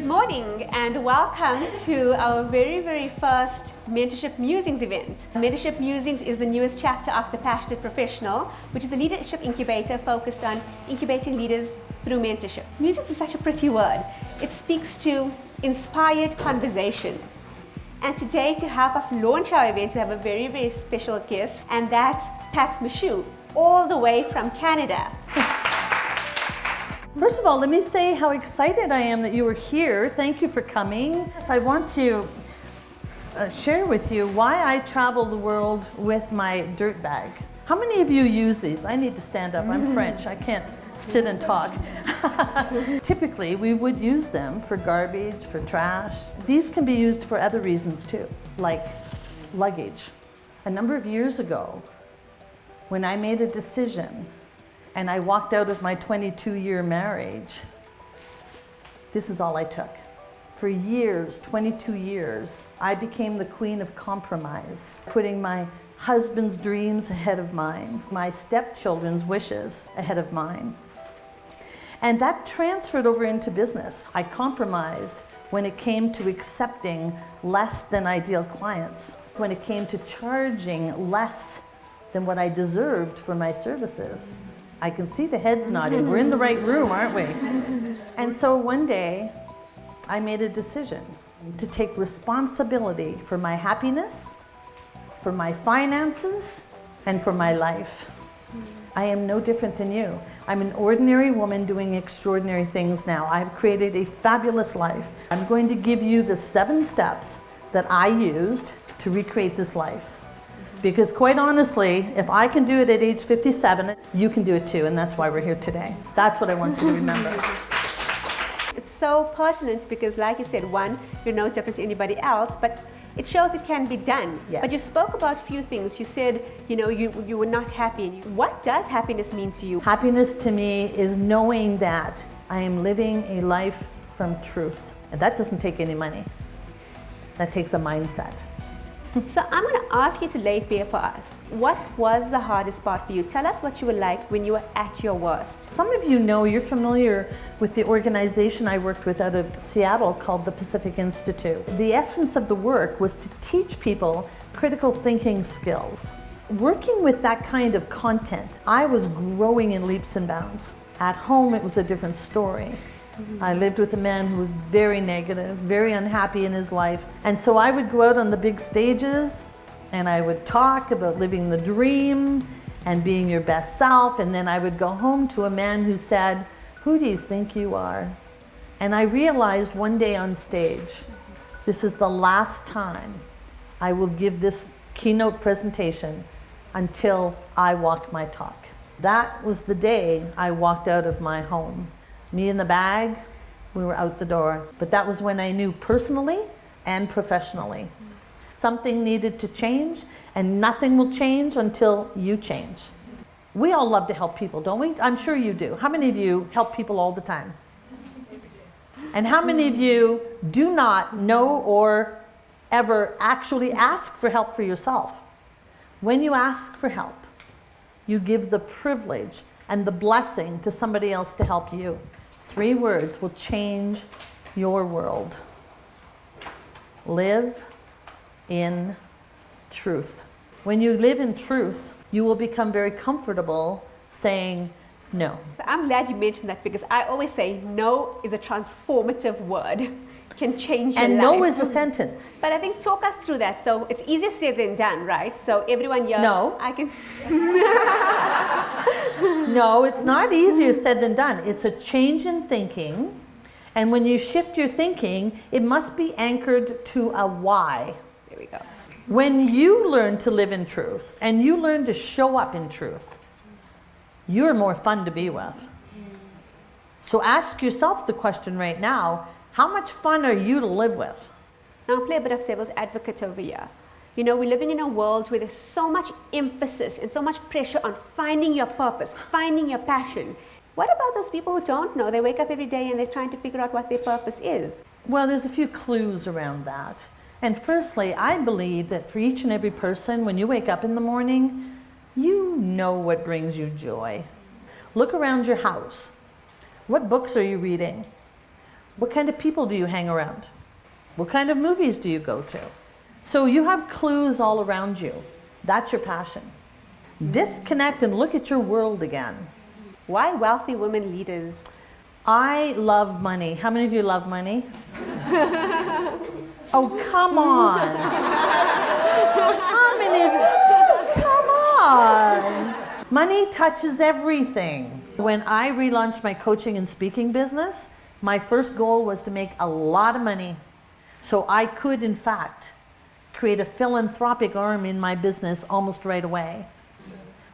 Good morning and welcome to our very first Mentorship Musings event. Mentorship Musings is the newest chapter of The Passionate Professional, which is a leadership incubator focused on incubating leaders through mentorship. Musings is such a pretty word. It speaks to inspired conversation. And today, to help us launch our event, we have a very special guest, and that's Pat Mussieux, all the way from Canada. First of all, let me say how excited I am that you were here. Thank you for coming. I want to share with you why I travel the world with my dirt bag. How many of you use these? I need to stand up. I'm French. I can't sit and talk. Typically, we would use them for garbage, for trash. These can be used for other reasons too, like luggage. A number of years ago, when I made a decision and I walked out of my 22-year marriage, this is all I took. For years, 22 years, I became the queen of compromise, putting my husband's dreams ahead of mine, my stepchildren's wishes ahead of mine. And that transferred over into business. I compromised when it came to accepting less than ideal clients, when it came to charging less than what I deserved for my services. I can see the heads nodding. We're in the right room, aren't we? And so one day, I made a decision to take responsibility for my happiness, for my finances, and for my life. I am no different than you. I'm an ordinary woman doing extraordinary things now. I've created a fabulous life. I'm going to give you the 7 steps that I used to recreate this life. Because quite honestly, if I can do it at age 57, you can do it too, and that's why we're here today. That's what I want you to remember. It's so pertinent because, like you said, one, you're no different to anybody else, but it shows it can be done. Yes. But you spoke about a few things. You said, you were not happy. What does happiness mean to you? Happiness to me is knowing that I am living a life from truth. And that doesn't take any money. That takes a mindset. So I'm going to ask you to lay it bare for us. What was the hardest part for you? Tell us what you were like when you were at your worst. Some of you know, you're familiar with the organization I worked with out of Seattle called the Pacific Institute. The essence of the work was to teach people critical thinking skills. Working with that kind of content, I was growing in leaps and bounds. At home, it was a different story. I lived with a man who was very negative, very unhappy in his life. And so I would go out on the big stages and I would talk about living the dream and being your best self. And then I would go home to a man who said, "Who do you think you are?" And I realized one day on stage, this is the last time I will give this keynote presentation until I walk my talk. That was the day I walked out of my home. Me in the bag, we were out the door. But that was when I knew personally and professionally something needed to change, and nothing will change until you change. We all love to help people, don't we? I'm sure you do. How many of you help people all the time? And how many of you do not know or ever actually ask for help for yourself? When you ask for help, you give the privilege and the blessing to somebody else to help you. 3 words will change your world. Live in truth. When you live in truth, you will become very comfortable saying no. So I'm glad you mentioned that because I always say no is a transformative word. Can change your and life. no is a sentence. But I think talk us through that. So it's easier said than done, right? So everyone here, No. I can. No, it's not easier said than done. It's a change in thinking. And when you shift your thinking, it must be anchored to a why. There we go. When you learn to live in truth and you learn to show up in truth, you're more fun to be with. So ask yourself the question right now, how much fun are you to live with? Now I'll play a bit of devil's advocate over here. We're living in a world where there's so much emphasis and so much pressure on finding your purpose, finding your passion. What about those people who don't know? They wake up every day and they're trying to figure out what their purpose is. Well, there's a few clues around that. And firstly, I believe that for each and every person, when you wake up in the morning, you know what brings you joy. Look around your house. What books are you reading? What kind of people do you hang around? What kind of movies do you go to? So you have clues all around you. That's your passion. Disconnect and look at your world again. Why wealthy women leaders? I love money. How many of you love money? Oh, come on. How many of you? Come on. Money touches everything. When I relaunched my coaching and speaking business, my first goal was to make a lot of money so I could, in fact, create a philanthropic arm in my business almost right away.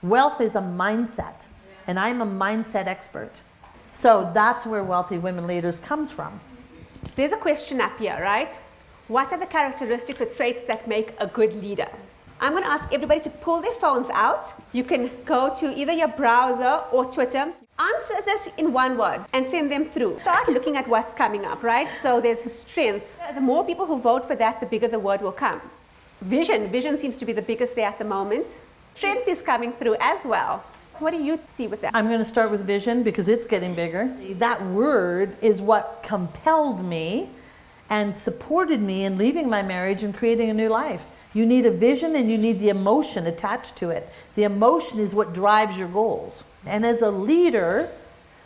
Wealth is a mindset, and I'm a mindset expert. So that's where Wealthy Women Leaders comes from. There's a question up here, right? What are the characteristics or traits that make a good leader? I'm going to ask everybody to pull their phones out. You can go to either your browser or Twitter. Answer this in one word and send them through. Start looking at what's coming up, right? So there's strength. The more people who vote for that, the bigger the word will come. Vision. Vision seems to be the biggest there at the moment. Strength is coming through as well. What do you see with that? I'm going to start with vision because it's getting bigger. That word is what compelled me and supported me in leaving my marriage and creating a new life. You need a vision and you need the emotion attached to it. The emotion is what drives your goals. And as a leader,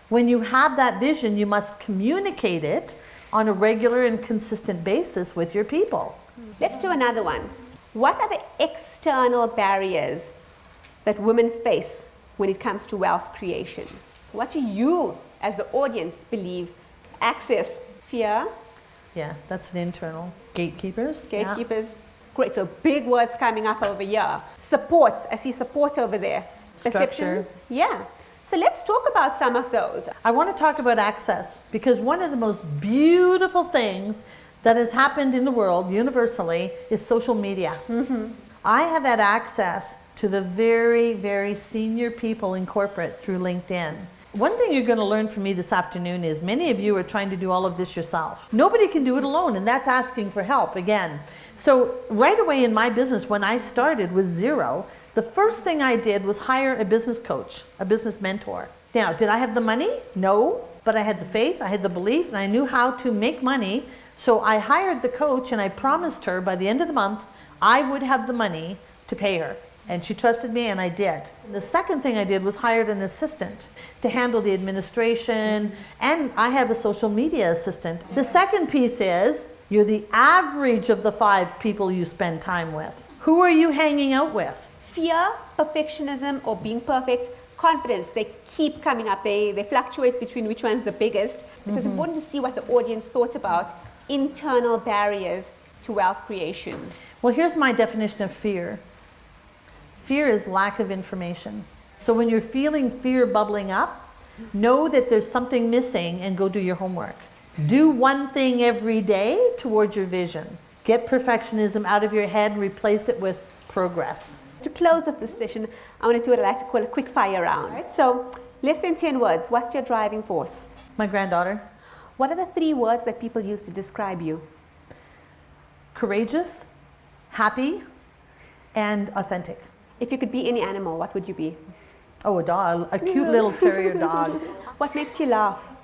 when you have that vision, you must communicate it on a regular and consistent basis with your people. Let's do another one. What are the external barriers that women face when it comes to wealth creation? What do you, as the audience, believe? Access, fear? Yeah, that's an internal. Gatekeepers. Gatekeepers. Yeah. Great, so big words coming up over here. Support, I see support over there. Perceptions. Yeah. So let's talk about some of those. I want to talk about access because one of the most beautiful things that has happened in the world universally is social media. Mm-hmm. I have had access to the very, very senior people in corporate through LinkedIn. One thing you're going to learn from me this afternoon is many of you are trying to do all of this yourself. Nobody can do it alone, and that's asking for help again. So right away in my business, when I started with zero, the first thing I did was hire a business coach, a business mentor. Now, did I have the money? No, but I had the faith, I had the belief, and I knew how to make money. So I hired the coach, and I promised her by the end of the month, I would have the money to pay her. And she trusted me, and I did. The second thing I did was hired an assistant to handle the administration, and I have a social media assistant. The second piece is, you're the average of the 5 people you spend time with. Who are you hanging out with? Fear, perfectionism, or being perfect, confidence, they keep coming up. They fluctuate between which one's the biggest. It was important to see what the audience thought about internal barriers to wealth creation. Well, here's my definition of fear. Fear is lack of information. So when you're feeling fear bubbling up, know that there's something missing and go do your homework. Do one thing every day towards your vision. Get perfectionism out of your head and replace it with progress. To close off this session, I want to do what I like to call a quick fire round. Right? So, less than 10 words. What's your driving force? My granddaughter. What are the 3 words that people use to describe you? Courageous, happy, and authentic. If you could be any animal, what would you be? Oh, a dog, a cute little terrier dog. What makes you laugh?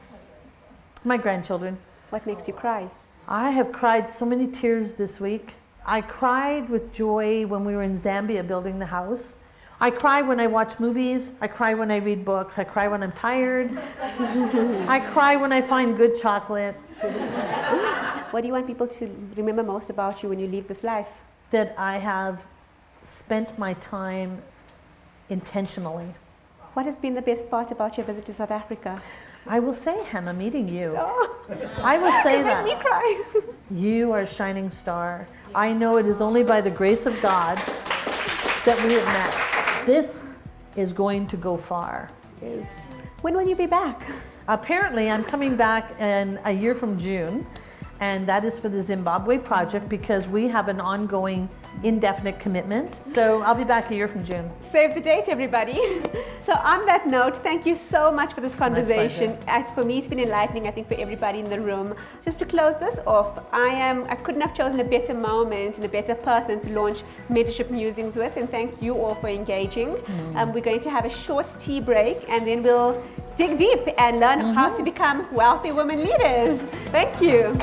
My grandchildren. What makes you cry? I have cried so many tears this week. I cried with joy when we were in Zambia building the house. I cry when I watch movies. I cry when I read books. I cry when I'm tired. I cry when I find good chocolate. What do you want people to remember most about you when you leave this life? That I have spent my time intentionally. What has been the best part about your visit to South Africa? I will say, Hannah, meeting you. Oh. I will say that. Make me cry. You are a shining star. I know it is only by the grace of God that we have met. This is going to go far. It is. When will you be back? Apparently, I'm coming back in a year from June, and that is for the Zimbabwe project because we have an ongoing indefinite commitment. So I'll be back a year from June. Save the date, everybody. So on that note, thank you so much for this conversation. For me, it's been enlightening, I think, for everybody in the room. Just to close this off, I couldn't have chosen a better moment and a better person to launch Mentorship Musings with, and thank you all for engaging. We're going to have a short tea break, and then we'll dig deep and learn how to become wealthy women leaders. Thank you.